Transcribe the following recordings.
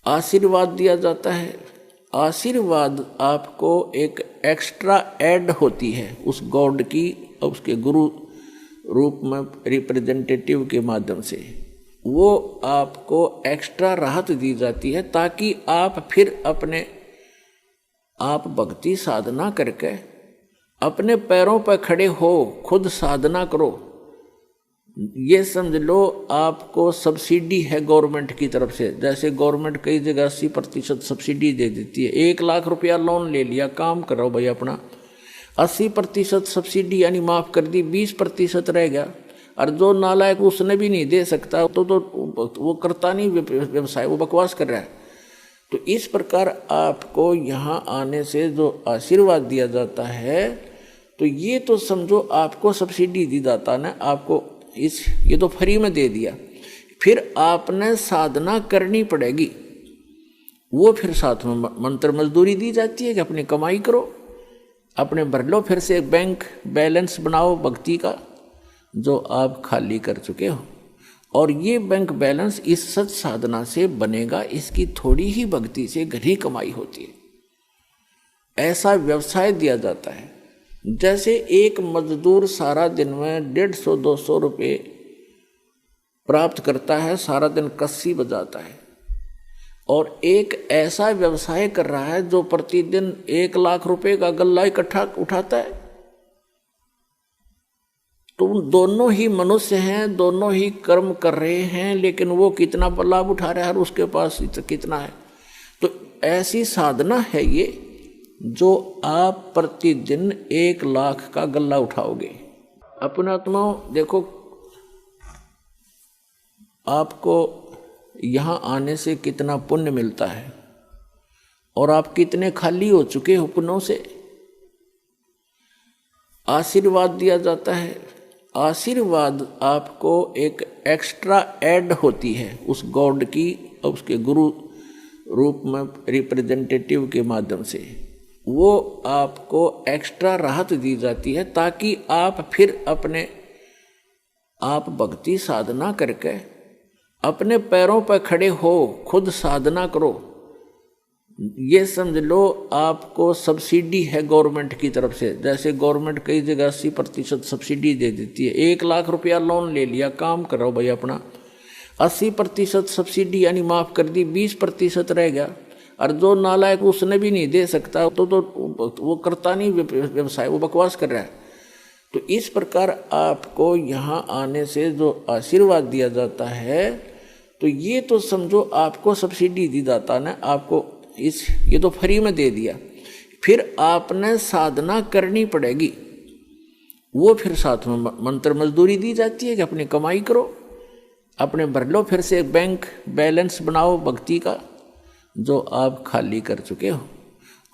आशीर्वाद दिया जाता है। आशीर्वाद आपको एक एक्स्ट्रा ऐड होती है उस गॉड की, उसके गुरु रूप में रिप्रेजेंटेटिव के माध्यम से वो आपको एक्स्ट्रा राहत दी जाती है, ताकि आप फिर अपने आप भक्ति साधना करके अपने पैरों पर खड़े हो, खुद साधना करो। ये समझ लो आपको सब्सिडी है गवर्नमेंट की तरफ से। जैसे गवर्नमेंट कई जगह 80% सब्सिडी दे देती है। 1 लाख रुपया लोन ले लिया, काम करो भाई अपना, 80% सब्सिडी यानी माफ़ कर दी, 20% रह गया। और जो नालायक उसने भी नहीं दे सकता तो वो करता नहीं व्यवसाय, वो बकवास कर रहा है। तो इस प्रकार आपको यहाँ आने से जो आशीर्वाद दिया जाता है, तो ये तो समझो आपको सब्सिडी दी जाता ना, आपको ये तो फ्री में दे दिया। फिर आपने साधना करनी पड़ेगी, वो फिर साथ में मंत्र मजदूरी दी जाती है कि अपनी कमाई करो, अपने भर लो, फिर से एक बैंक बैलेंस बनाओ भक्ति का जो आप खाली कर चुके हो। और ये बैंक बैलेंस इस सच साधना से बनेगा, इसकी थोड़ी ही भक्ति से घनी कमाई होती है। ऐसा व्यवसाय दिया जाता है। जैसे एक मजदूर सारा दिन में 150-200 रुपये प्राप्त करता है, सारा दिन कस्सी बजाता है, और एक ऐसा व्यवसाय कर रहा है जो प्रतिदिन 1 लाख रुपए का गल्ला इकट्ठा उठाता है। तो दोनों ही मनुष्य हैं, दोनों ही कर्म कर रहे हैं, लेकिन वो कितना लाभ उठा रहा है और उसके पास कितना है। तो ऐसी साधना है ये, जो आप प्रतिदिन 1 लाख का गल्ला उठाओगे। अपने आत्माओं देखो, आपको यहाँ आने से कितना पुण्य मिलता है और आप कितने खाली हो चुके हो पुण्यों से। आशीर्वाद दिया जाता है। आशीर्वाद आपको एक एक्स्ट्रा ऐड होती है उस गॉड की, उसके गुरु रूप में रिप्रेजेंटेटिव के माध्यम से वो आपको एक्स्ट्रा राहत दी जाती है, ताकि आप फिर अपने आप भक्ति साधना करके अपने पैरों पर खड़े हो, खुद साधना करो। ये समझ लो आपको सब्सिडी है गवर्नमेंट की तरफ से। जैसे गवर्नमेंट कई जगह 80% सब्सिडी दे देती है। 1 लाख रुपया लोन ले लिया, काम करो भाई अपना, 80% सब्सिडी यानी माफ़ कर दी, 20% रह गया। और जो नालायक उसने भी नहीं दे सकता तो वो करता नहीं व्यवसाय, वो बकवास कर रहा है। तो इस प्रकार आपको यहाँ आने से जो आशीर्वाद दिया जाता है, तो ये तो समझो आपको सब्सिडी दी जाता ना, आपको ये तो फ्री में दे दिया। फिर आपने साधना करनी पड़ेगी, वो फिर साथ में मंत्र मजदूरी दी जाती है कि अपनी कमाई करो, अपने भर लो, फिर से एक बैंक बैलेंस बनाओ भक्ति का जो आप खाली कर चुके हो।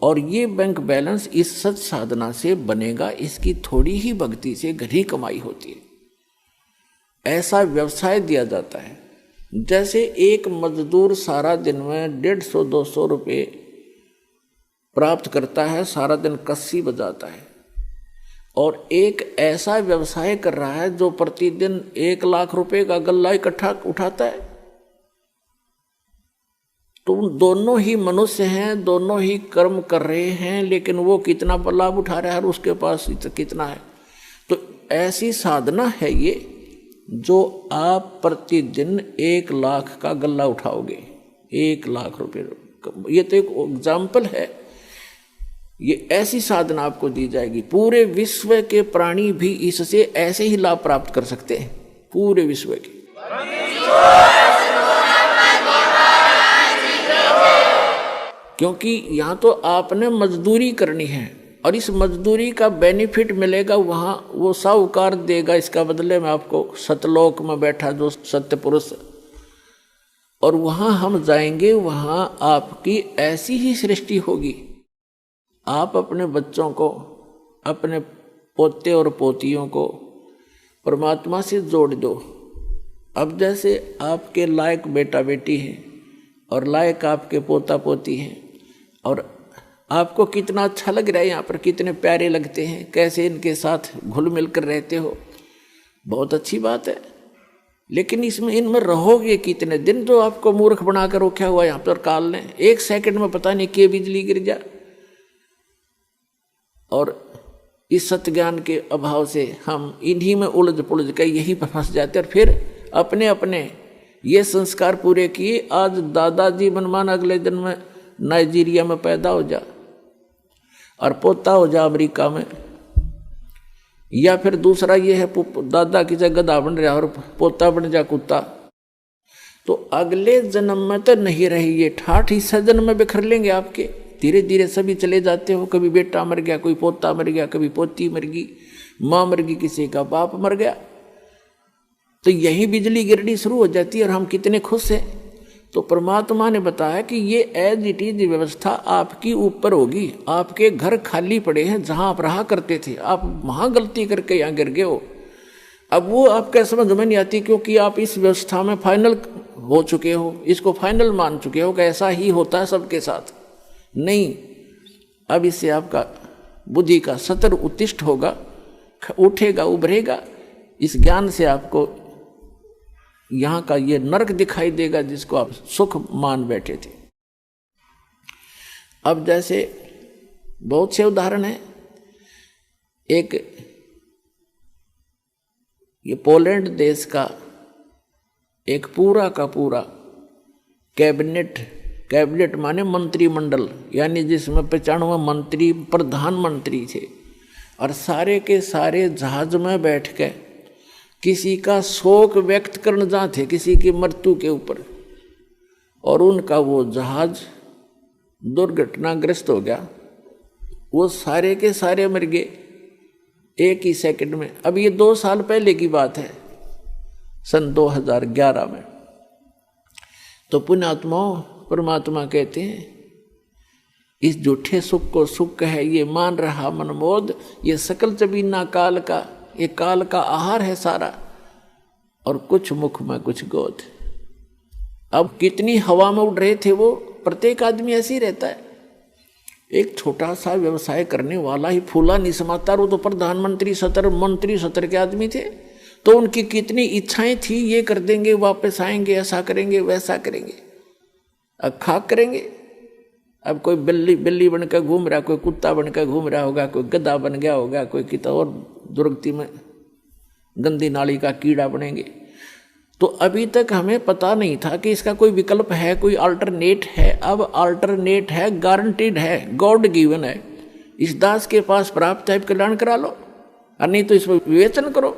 और ये बैंक बैलेंस इस सच साधना से बनेगा, इसकी थोड़ी ही भक्ति से घनी कमाई होती है। ऐसा व्यवसाय दिया जाता है। जैसे एक मजदूर सारा दिन में 150-200 रुपये प्राप्त करता है, सारा दिन कस्सी बजाता है, और एक ऐसा व्यवसाय कर रहा है जो प्रतिदिन 1 लाख रुपए का गल्ला इकट्ठा उठाता है। तो दोनों ही मनुष्य हैं, दोनों ही कर्म कर रहे हैं, लेकिन वो कितना लाभ उठा रहा है और उसके पास कितना है। तो ऐसी साधना है ये, जो आप प्रतिदिन 1 लाख का गल्ला उठाओगे, 1 लाख रुपये। ये तो एक एग्जाम्पल है। ये ऐसी साधना आपको दी जाएगी। पूरे विश्व के प्राणी भी इससे ऐसे ही लाभ प्राप्त कर सकते हैं, पूरे विश्व के। क्योंकि यहाँ तो आपने मजदूरी करनी है, और इस मजदूरी का बेनिफिट मिलेगा वहाँ, वो साहूकार देगा इसका बदले में आपको, सतलोक में बैठा जो सत्य पुरुष। और वहाँ हम जाएंगे, वहाँ आपकी ऐसी ही सृष्टि होगी। आप अपने बच्चों को, अपने पोते और पोतियों को परमात्मा से जोड़ दो। अब जैसे आपके लायक बेटा बेटी है और लायक आपके पोता पोती हैं, और आपको कितना अच्छा लग रहा है, यहाँ पर कितने प्यारे लगते हैं, कैसे इनके साथ घुल मिल कर रहते हो, बहुत अच्छी बात है। लेकिन इसमें इनमें रहोगे कितने दिन? तो आपको मूर्ख बनाकर रखा हुआ यहाँ पर काल ने, 1 सेकंड में पता नहीं क्या बिजली गिर जा। और इस सत्य ज्ञान के अभाव से हम इन्हीं में उलझ पुलझ कर यहीं पर फंस जाते, और फिर अपने अपने ये संस्कार पूरे किए। आज दादाजी मनमान अगले दिन में नाइजीरिया में पैदा हो जा और पोता हो जा अमेरिका में, या फिर दूसरा ये है दादा की जगह गधा बन रहा और पोता बन जा कुत्ता। तो अगले जन्म में तो नहीं रही, ये ठाठ हिस्सा जन्म में बिखर लेंगे आपके। धीरे धीरे सभी चले जाते हो, कभी बेटा मर गया, कोई पोता मर गया, कभी पोती मर गई, माँ मर गई, किसी का बाप मर गया। तो यही बिजली गिरनी शुरू हो जाती है और हम कितने खुश हैं। तो परमात्मा ने बताया कि ये एज इट इज व्यवस्था आपकी ऊपर होगी। आपके घर खाली पड़े हैं जहां आप रहा करते थे, आप वहां गलती करके यहाँ गिर गए हो। अब वो आपके समझ में नहीं आती, क्योंकि आप इस व्यवस्था में फाइनल हो चुके हो, इसको फाइनल मान चुके हो कि ऐसा ही होता है सबके साथ। नहीं, अब इससे आपका बुद्धि का सतर उत्तिष्ठ होगा, उठेगा, उभरेगा। इस ज्ञान से आपको यहाँ का ये नरक दिखाई देगा जिसको आप सुख मान बैठे थे। अब जैसे बहुत से उदाहरण हैं। एक ये पोलैंड देश का एक पूरा का पूरा कैबिनेट माने मंत्रिमंडल, यानी जिसमें 95 मंत्री प्रधानमंत्री थे, और सारे के सारे जहाज में बैठ के किसी का शोक व्यक्त करने जाते, किसी की मृत्यु के ऊपर, और उनका वो जहाज दुर्घटनाग्रस्त हो गया। वो सारे के सारे मर गए 1 ही सेकंड में। अब ये 2 साल पहले की बात है, सन 2011 में। तो पुण्यात्माओं, परमात्मा कहते हैं इस झूठे सुख को सुख कहे ये मान रहा मनमोद, ये सकल जबीना काल का, ये काल का आहार है सारा, और कुछ मुख में कुछ गोद। अब कितनी हवा में उड़ रहे थे वो, प्रत्येक आदमी ऐसे ही रहता है। एक छोटा सा व्यवसाय करने वाला ही फूला नहीं समाता, वो तो प्रधानमंत्री सतर मंत्री सतर के आदमी थे। तो उनकी कितनी इच्छाएं थी, ये कर देंगे, वापस आएंगे, ऐसा करेंगे, वैसा करेंगे, अब खाक करेंगे। अब कोई बिल्ली बनकर घूम रहा, कोई कुत्ता बनकर घूम रहा होगा, कोई गधा बन गया होगा, कोई कितना और दुर्गति में गंदी नाली का कीड़ा बनेंगे। तो अभी तक हमें पता नहीं था कि इसका कोई विकल्प है, कोई अल्टरनेट है। अब अल्टरनेट है, गारंटीड है, गॉड गिवन है। इस दास के पास प्राप्त है, कल्याण करा लो, और नहीं तो इसमें विवेचन करो।